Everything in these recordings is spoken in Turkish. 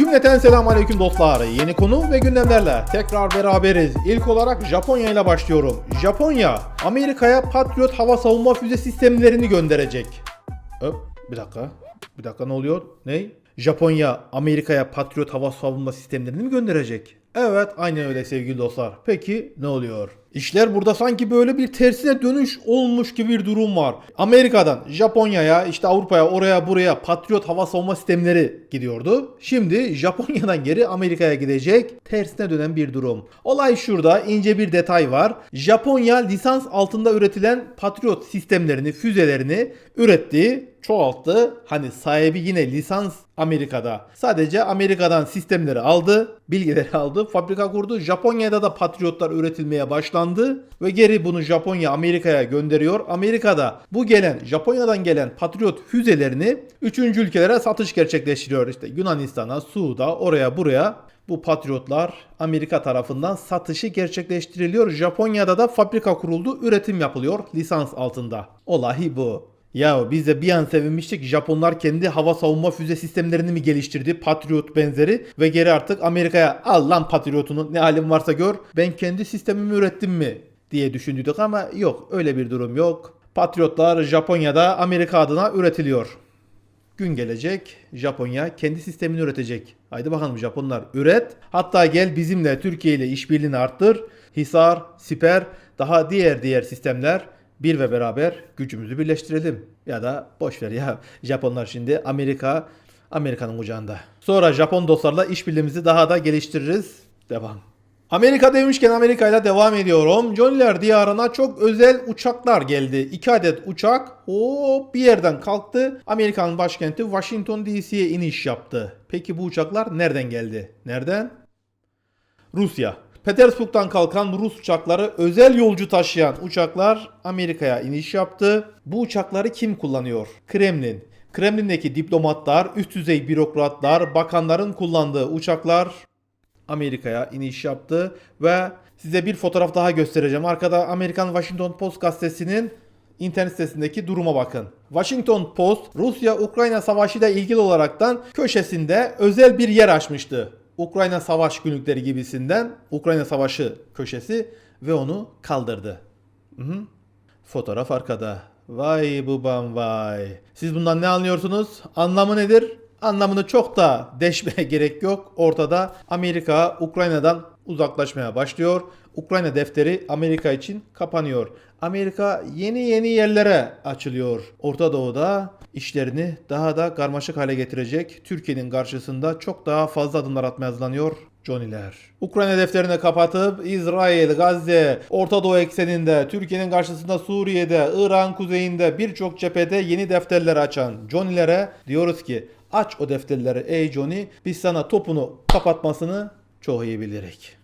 Cümleten selamünaleyküm dostlar. Yeni konu ve gündemlerle tekrar beraberiz. İlk olarak Japonya ile başlıyorum. Japonya, Amerika'ya Patriot hava savunma füze sistemlerini gönderecek. Bir dakika ne oluyor? Ne? Japonya, Amerika'ya Patriot hava savunma sistemlerini mi gönderecek? Evet, aynen öyle sevgili dostlar. Peki ne oluyor? İşler burada sanki böyle bir tersine dönüş olmuş gibi bir durum var. Amerika'dan Japonya'ya, işte Avrupa'ya, oraya buraya Patriot hava savunma sistemleri gidiyordu. Şimdi Japonya'dan geri Amerika'ya gidecek, tersine dönen bir durum. Olay şurada, ince bir detay var. Japonya lisans altında üretilen Patriot sistemlerini, füzelerini üretti, çoğalttı. Hani sahibi yine lisans Amerika'da. Sadece Amerika'dan sistemleri aldı, bilgileri aldı, fabrika kurdu. Japonya'da da Patriotlar üretilmeye başlandı ve geri bunu Japonya Amerika'ya gönderiyor. Amerika'da bu gelen, Japonya'dan gelen Patriot füzelerini 3. ülkelere satış gerçekleştiriyor. İşte Yunanistan'a, Suud'a, oraya buraya bu Patriotlar Amerika tarafından satışı gerçekleştiriliyor. Japonya'da da fabrika kuruldu, üretim yapılıyor lisans altında. Olay bu. Ya biz de bir an sevinmiştik. Japonlar kendi hava savunma füze sistemlerini mi geliştirdi? Patriot benzeri. Ve geri artık Amerika'ya al lan Patriot'unu, ne halin varsa gör. Ben kendi sistemimi ürettim mi diye düşündük ama yok, öyle bir durum yok. Patriotlar Japonya'da Amerika adına üretiliyor. Gün gelecek, Japonya kendi sistemini üretecek. Haydi bakalım Japonlar, üret. Hatta gel bizimle, Türkiye ile işbirliğini arttır. Hisar, Siper, daha diğer sistemler. Bir ve beraber gücümüzü birleştirelim. Ya da boşver ya. Japonlar şimdi Amerika'nın kucağında. Sonra Japon dostlarla işbirliğimizi daha da geliştiririz. Devam. Amerika demişken Amerika ile devam ediyorum. Johnny'ler diyarına çok özel uçaklar geldi. 2 adet uçak bir yerden kalktı. Amerika'nın başkenti Washington DC'ye iniş yaptı. Peki bu uçaklar nereden geldi? Nereden? Rusya. Petersburg'dan kalkan Rus uçakları, özel yolcu taşıyan uçaklar Amerika'ya iniş yaptı. Bu uçakları kim kullanıyor? Kremlin. Kremlin'deki diplomatlar, üst düzey bürokratlar, bakanların kullandığı uçaklar Amerika'ya iniş yaptı. Ve size bir fotoğraf daha göstereceğim. Arkada Amerikan Washington Post gazetesinin internet sitesindeki duruma bakın. Washington Post, Rusya-Ukrayna savaşı ile ilgili olaraktan köşesinde özel bir yer açmıştı. Ukrayna Savaş Günlükleri gibisinden Ukrayna Savaşı köşesi ve onu kaldırdı. Fotoğraf arkada. Vay babam vay. Siz bundan ne anlıyorsunuz? Anlamı nedir? Anlamını çok da deşmeye gerek yok. Ortada Amerika Ukrayna'dan uzaklaşmaya başlıyor. Ukrayna defteri Amerika için kapanıyor. Amerika yeni yerlere açılıyor. Orta Doğu'da işlerini daha da karmaşık hale getirecek. Türkiye'nin karşısında çok daha fazla adımlar atmaya hazırlanıyor Johnny'ler. Ukrayna defterini kapatıp İsrail, Gazze, Orta Doğu ekseninde, Türkiye'nin karşısında Suriye'de, İran kuzeyinde birçok cephede yeni defterler açan Johnny'lere diyoruz ki aç o defterleri ey Johnny, biz sana topunu kapatmasını çok iyi bilirik.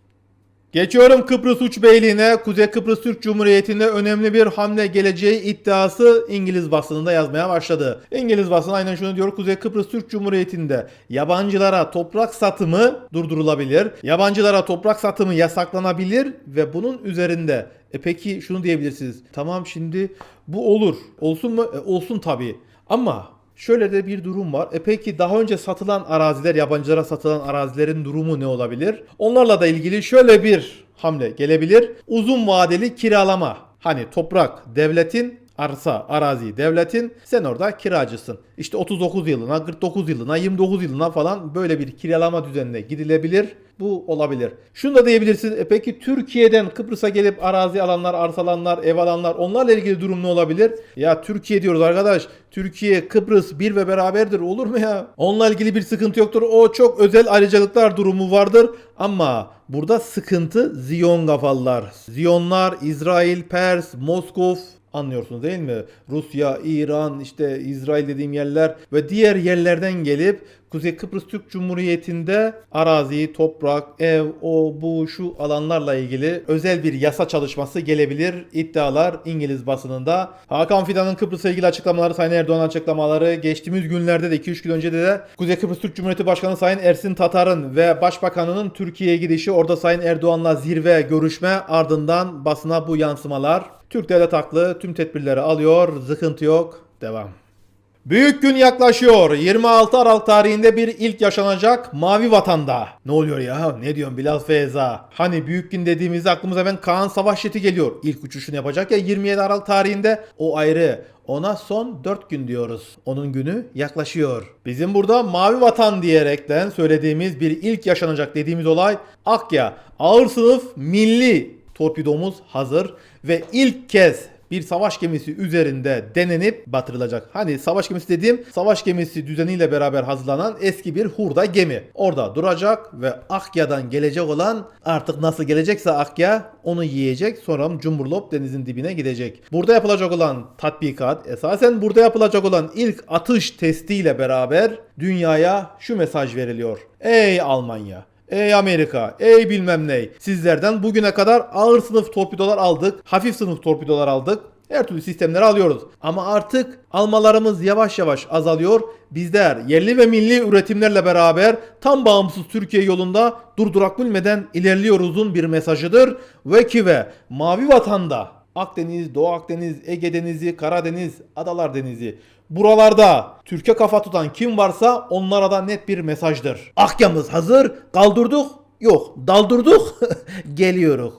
Geçiyorum Kıbrıs Uç Beyliği'ne. Kuzey Kıbrıs Türk Cumhuriyeti'nde önemli bir hamle geleceği iddiası İngiliz basınında yazmaya başladı. İngiliz basını aynen şunu diyor. Kuzey Kıbrıs Türk Cumhuriyeti'nde yabancılara toprak satımı durdurulabilir. Yabancılara toprak satımı yasaklanabilir ve bunun üzerinde peki şunu diyebilirsiniz. Tamam şimdi bu olur. Olsun mu? Olsun tabii. Ama şöyle de bir durum var. Peki daha önce satılan araziler, yabancılara satılan arazilerin durumu ne olabilir? Onlarla da ilgili şöyle bir hamle gelebilir. Uzun vadeli kiralama. Hani toprak devletin, arsa, arazi devletin, sen orada kiracısın. İşte 39 yılına, 49 yılına, 29 yılına falan böyle bir kiralama düzenine gidilebilir. Bu olabilir. Şunu da diyebilirsin. Peki Türkiye'den Kıbrıs'a gelip arazi alanlar, arsa alanlar, ev alanlar, onlarla ilgili durum ne olabilir? Ya Türkiye diyoruz arkadaş. Türkiye, Kıbrıs bir ve beraberdir. Olur mu ya? Onunla ilgili bir sıkıntı yoktur. O çok özel ayrıcalıklar durumu vardır. Ama burada sıkıntı Ziyon kafalılar. Ziyonlar, İsrail, Pers, Moskov, anlıyorsunuz değil mi? Rusya, İran, işte İsrail dediğim yerler ve diğer yerlerden gelip Kuzey Kıbrıs Türk Cumhuriyeti'nde arazi, toprak, ev, bu, şu alanlarla ilgili özel bir yasa çalışması gelebilir. İddialar İngiliz basınında. Hakan Fidan'ın Kıbrıs'la ilgili açıklamaları, Sayın Erdoğan açıklamaları, geçtiğimiz günlerde de 2-3 gün önce de Kuzey Kıbrıs Türk Cumhuriyeti Başkanı Sayın Ersin Tatar'ın ve Başbakanının Türkiye'ye gidişi, orada Sayın Erdoğan'la zirve görüşme, ardından basına bu yansımalar. Türk devlet haklı, tüm tedbirleri alıyor, sıkıntı yok, devam. Büyük gün yaklaşıyor. 26 Aralık tarihinde bir ilk yaşanacak Mavi Vatan'da. Ne oluyor ya? Ne diyorsun Bilal Feyza? Hani büyük gün dediğimizde aklımıza hemen Kaan Savaş Jeti geliyor. İlk uçuşunu yapacak ya 27 Aralık tarihinde. O ayrı. Ona son 4 gün diyoruz. Onun günü yaklaşıyor. Bizim burada Mavi Vatan diyerekten söylediğimiz bir ilk yaşanacak dediğimiz olay Akya ağır sınıf milli torpidomuz hazır ve ilk kez bir savaş gemisi üzerinde denenip batırılacak. Hani savaş gemisi dediğim savaş gemisi düzeniyle beraber hazırlanan eski bir hurda gemi. Orada duracak ve Akya'dan gelecek olan artık nasıl gelecekse Akya onu yiyecek, sonra Cumhurlop denizin dibine gidecek. Burada yapılacak olan tatbikat, esasen burada yapılacak olan ilk atış testiyle beraber dünyaya şu mesaj veriliyor. Ey Almanya! Ey Amerika, ey bilmem ne. Sizlerden bugüne kadar ağır sınıf torpidolar aldık, hafif sınıf torpidolar aldık. Her türlü sistemleri alıyoruz. Ama artık almalarımız yavaş yavaş azalıyor. Bizler yerli ve milli üretimlerle beraber tam bağımsız Türkiye yolunda durdurak bilmeden ilerliyoruzun bir mesajıdır. Ve Mavi Vatan'da Akdeniz, Doğu Akdeniz, Ege Denizi, Karadeniz, Adalar Denizi. Buralarda Türkiye kafa tutan kim varsa onlara da net bir mesajdır. Akya'mız hazır, kaldırdık, yok daldırdık, geliyoruz.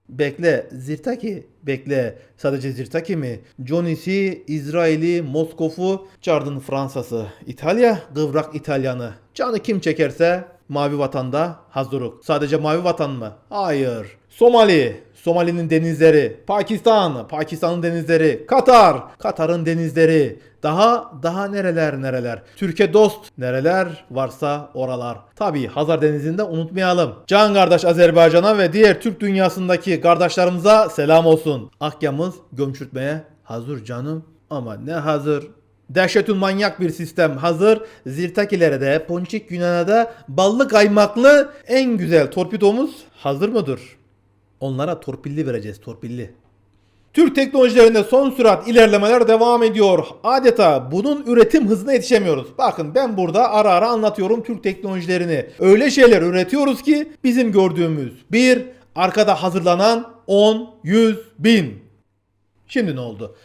Bekle Zirtaki, bekle. Sadece Zirtaki mi? Johnny'si, İsrail'i, Moskov'u, Cardın Fransa'sı, İtalya, kıvrak İtalyanı. Canı kim çekerse Mavi Vatan'da hazırlık. Sadece Mavi Vatan mı? Hayır. Somali'nin denizleri, Pakistan'ın denizleri, Katar'ın denizleri, daha nereler. Türkiye dost nereler varsa oralar. Tabii Hazar Denizi'nde unutmayalım. Can kardeş Azerbaycan'a ve diğer Türk dünyasındaki kardeşlerimize selam olsun. Akya'mız gömçürtmeye hazır canım. Ama ne hazır? Dehşetün manyak bir sistem hazır. Zirtakilere de, Ponçik Yunan'a da ballı kaymaklı en güzel torpidomuz hazır mıdır? Onlara torpilli vereceğiz, torpilli. Türk teknolojilerinde son sürat ilerlemeler devam ediyor. Adeta bunun üretim hızına yetişemiyoruz. Bakın ben burada ara ara anlatıyorum Türk teknolojilerini. Öyle şeyler üretiyoruz ki bizim gördüğümüz bir, arkada hazırlanan 10, 100, 1000. Şimdi ne oldu?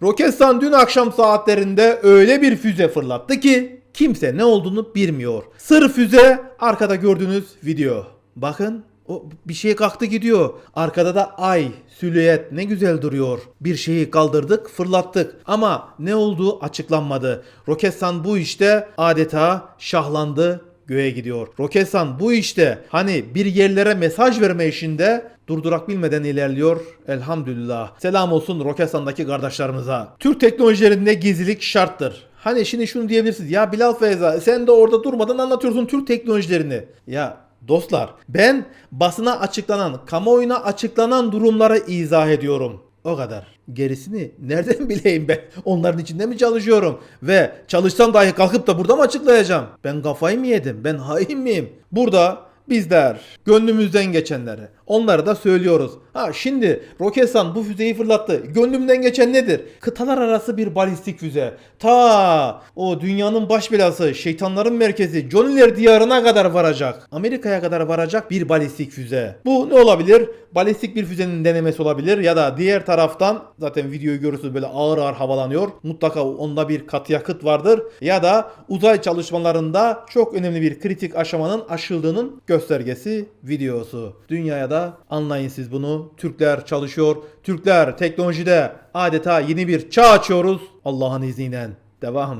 Roketsan dün akşam saatlerinde öyle bir füze fırlattı ki kimse ne olduğunu bilmiyor. Sır füze arkada gördüğünüz video. Bakın. O bir şey kalktı gidiyor. Arkada da ay, silüet ne güzel duruyor. Bir şeyi kaldırdık, fırlattık. Ama ne olduğu açıklanmadı. Roketsan bu işte adeta şahlandı, göğe gidiyor. Roketsan bu işte hani bir yerlere mesaj verme işinde durdurak bilmeden ilerliyor. Elhamdülillah. Selam olsun Roketsan'daki kardeşlerimize. Türk teknolojilerinde gizlilik şarttır. Hani şimdi şunu diyebilirsiniz. Ya Bilal Feyza sen de orada durmadan anlatıyorsun Türk teknolojilerini. Ya dostlar ben basına açıklanan, kamuoyuna açıklanan durumları izah ediyorum. O kadar. Gerisini nereden bileyim ben? Onların içinde mi çalışıyorum? Ve çalışsam dahi kalkıp da burada mı açıklayacağım? Ben kafayı mı yedim? Ben hain miyim? Burada bizler gönlümüzden geçenleri onları da söylüyoruz. Şimdi Roketsan bu füzeyi fırlattı. Gönlümden geçen nedir? Kıtalar arası bir balistik füze. Ta o dünyanın baş belası, şeytanların merkezi Johnny'ler diyarına kadar varacak. Amerika'ya kadar varacak bir balistik füze. Bu ne olabilir? Balistik bir füzenin denemesi olabilir ya da diğer taraftan zaten videoyu görürsünüz böyle ağır ağır havalanıyor. Mutlaka onda bir katı yakıt vardır. Ya da uzay çalışmalarında çok önemli bir kritik aşamanın aşıldığının göstergesi videosu. Dünyaya da anlayın siz bunu. Türkler çalışıyor. Türkler teknolojide adeta yeni bir çağ açıyoruz. Allah'ın izniyle. Devam.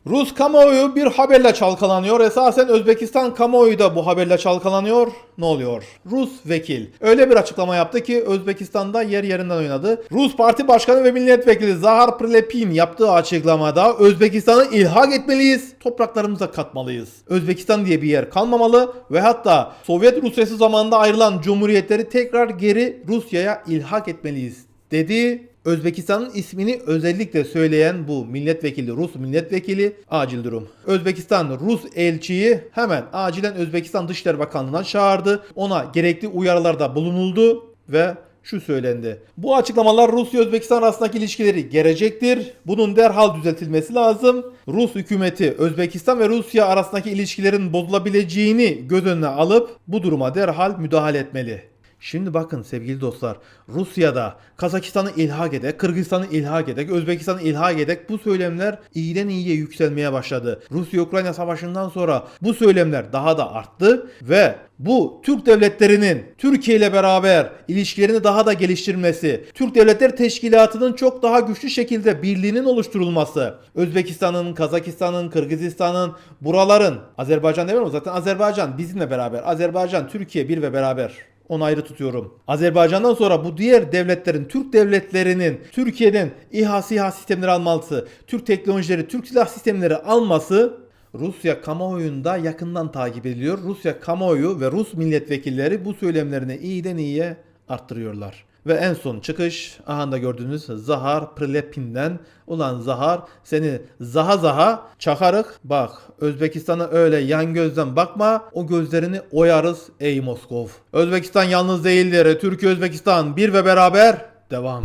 Rus kamuoyu bir haberle çalkalanıyor. Esasen Özbekistan kamuoyu da bu haberle çalkalanıyor. Ne oluyor? Rus vekil öyle bir açıklama yaptı ki Özbekistan'da yer yerinden oynadı. Rus Parti Başkanı ve Milletvekili Zahar Prilepin yaptığı açıklamada Özbekistan'ı ilhak etmeliyiz, topraklarımıza katmalıyız. Özbekistan diye bir yer kalmamalı ve hatta Sovyet Rusyası zamanında ayrılan cumhuriyetleri tekrar geri Rusya'ya ilhak etmeliyiz dedi. Özbekistan'ın ismini özellikle söyleyen bu milletvekili, Rus milletvekili acil durum. Özbekistan Rus elçiyi hemen acilen Özbekistan Dışişleri Bakanlığı'na çağırdı. Ona gerekli uyarılarda bulunuldu ve şu söylendi. Bu açıklamalar Rusya-Özbekistan arasındaki ilişkileri gerecektir. Bunun derhal düzeltilmesi lazım. Rus hükümeti Özbekistan ve Rusya arasındaki ilişkilerin bozulabileceğini göz önüne alıp bu duruma derhal müdahale etmeli. Şimdi bakın sevgili dostlar, Rusya'da Kazakistan'ı ilhak edek, Kırgızistan'ı ilhak edek, Özbekistan'ı ilhak edek bu söylemler iyiden iyiye yükselmeye başladı. Rusya-Ukrayna savaşından sonra bu söylemler daha da arttı ve bu Türk devletlerinin Türkiye ile beraber ilişkilerini daha da geliştirmesi, Türk Devletler Teşkilatı'nın çok daha güçlü şekilde birliğinin oluşturulması, Özbekistan'ın, Kazakistan'ın, Kırgızistan'ın, buraların, Azerbaycan demiyorum zaten Azerbaycan bizimle beraber, Azerbaycan, Türkiye bir ve beraber. Onu ayrı tutuyorum. Azerbaycan'dan sonra bu diğer devletlerin, Türk devletlerinin Türkiye'den İHA, SİHA sistemleri alması, Türk teknolojileri, Türk silah sistemleri alması Rusya kamuoyunda yakından takip ediliyor. Rusya kamuoyu ve Rus milletvekilleri bu söylemlerini iyiden iyiye arttırıyorlar. Ve en son çıkış aha da gördüğünüz Zahar Prilepin'den. Ulan Zahar seni zaha çakarık. Bak Özbekistan'a öyle yan gözden bakma. O gözlerini oyarız ey Moskov. Özbekistan yalnız değildir. Türkiye Özbekistan bir ve beraber devam.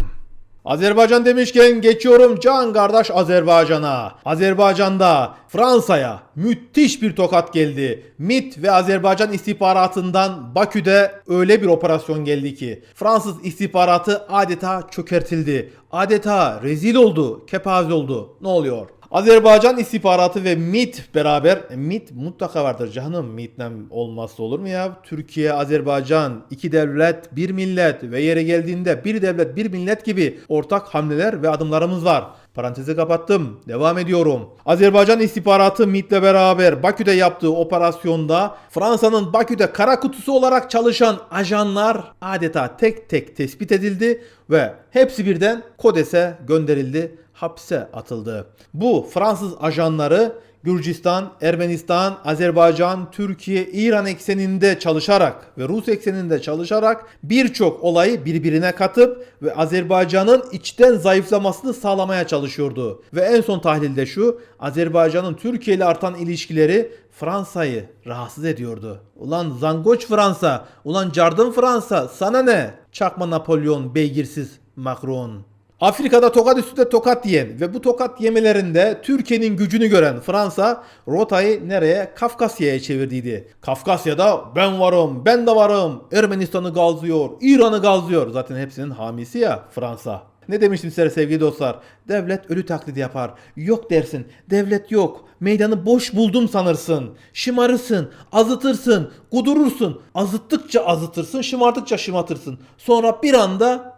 Azerbaycan demişken geçiyorum can kardeş Azerbaycan'a. Azerbaycan'da Fransa'ya müthiş bir tokat geldi. MİT ve Azerbaycan istihbaratından Bakü'de öyle bir operasyon geldi ki Fransız istihbaratı adeta çökertildi. Adeta rezil oldu, kepaze oldu. Ne oluyor? Azerbaycan istihbaratı ve MİT beraber, MİT mutlaka vardır canım, MİT'le olmazsa olur mu ya? Türkiye, Azerbaycan, iki devlet, bir millet ve yere geldiğinde bir devlet, bir millet gibi ortak hamleler ve adımlarımız var. Parantezi kapattım. Devam ediyorum. Azerbaycan istihbaratı MİT'le beraber Bakü'de yaptığı operasyonda Fransa'nın Bakü'de kara kutusu olarak çalışan ajanlar adeta tek tek tespit edildi ve hepsi birden Kodes'e gönderildi, hapse atıldı. Bu Fransız ajanları Gürcistan, Ermenistan, Azerbaycan, Türkiye, İran ekseninde çalışarak ve Rus ekseninde çalışarak birçok olayı birbirine katıp ve Azerbaycan'ın içten zayıflamasını sağlamaya çalışıyordu. Ve en son tahlilde şu, Azerbaycan'ın Türkiye ile artan ilişkileri Fransa'yı rahatsız ediyordu. Ulan zangoç Fransa, ulan cardım Fransa, sana ne? Çakma Napolyon, beygirsiz Macron. Afrika'da tokat üstüne tokat yiyen ve bu tokat yemelerinde Türkiye'nin gücünü gören Fransa rotayı nereye? Kafkasya'ya çevirdiydi. Kafkasya'da ben varım, ben de varım. Ermenistan'ı gazlıyor, İran'ı gazlıyor. Zaten hepsinin hamisi ya Fransa. Ne demiştim size sevgili dostlar? Devlet ölü taklidi yapar. Yok dersin. Devlet yok. Meydanı boş buldum sanırsın. Şımarırsın, azıtırsın, kudurursun. Azıttıkça azıtırsın, şımardıkça şımartırsın. Sonra bir anda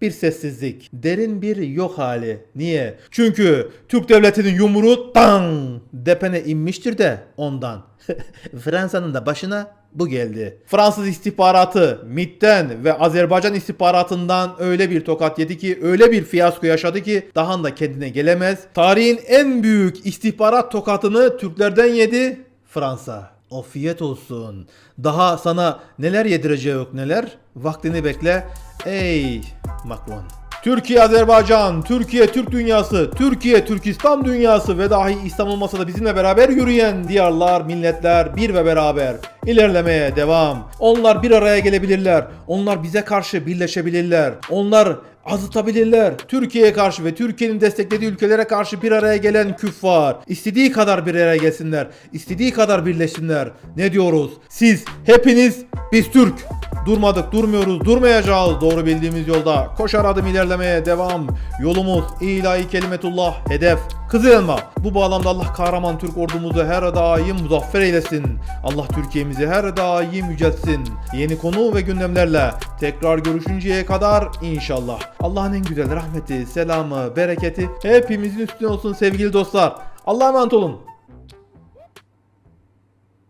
bir sessizlik, derin bir yok hali. Niye? Çünkü Türk devletinin yumruğu dang depene inmiştir de ondan. Fransa'nın da başına bu geldi. Fransız istihbaratı MİT'ten ve Azerbaycan istihbaratından öyle bir tokat yedi ki, öyle bir fiyasko yaşadı ki daha da kendine gelemez. Tarihin en büyük istihbarat tokatını Türklerden yedi Fransa. Afiyet olsun. Daha sana neler yedireceği yok neler. Vaktini bekle. Ey Macron. Türkiye, Azerbaycan, Türkiye, Türk dünyası, Türkiye, Türkistan dünyası ve dahi İslam olmasa da bizimle beraber yürüyen diyarlar, milletler bir ve beraber ilerlemeye devam. Onlar bir araya gelebilirler. Onlar bize karşı birleşebilirler. Onlar azıtabilirler. Türkiye'ye karşı ve Türkiye'nin desteklediği ülkelere karşı bir araya gelen küffar istediği kadar bir araya gelsinler. İstediği kadar birleşsinler. Ne diyoruz? Siz hepiniz biz Türk. Durmadık, durmuyoruz, durmayacağız. Doğru bildiğimiz yolda koşar adım ilerlemeye devam. Yolumuz ilahi kelimetullah hedef. Kızılelma. Bu bağlamda Allah kahraman Türk ordumuzu her daim muzaffer eylesin. Allah Türkiye'mizi her daim yüceltsin. Yeni konu ve gündemlerle tekrar görüşünceye kadar inşallah. Allah'ın en güzel rahmeti, selamı, bereketi hepimizin üstüne olsun sevgili dostlar. Allah'a emanet olun.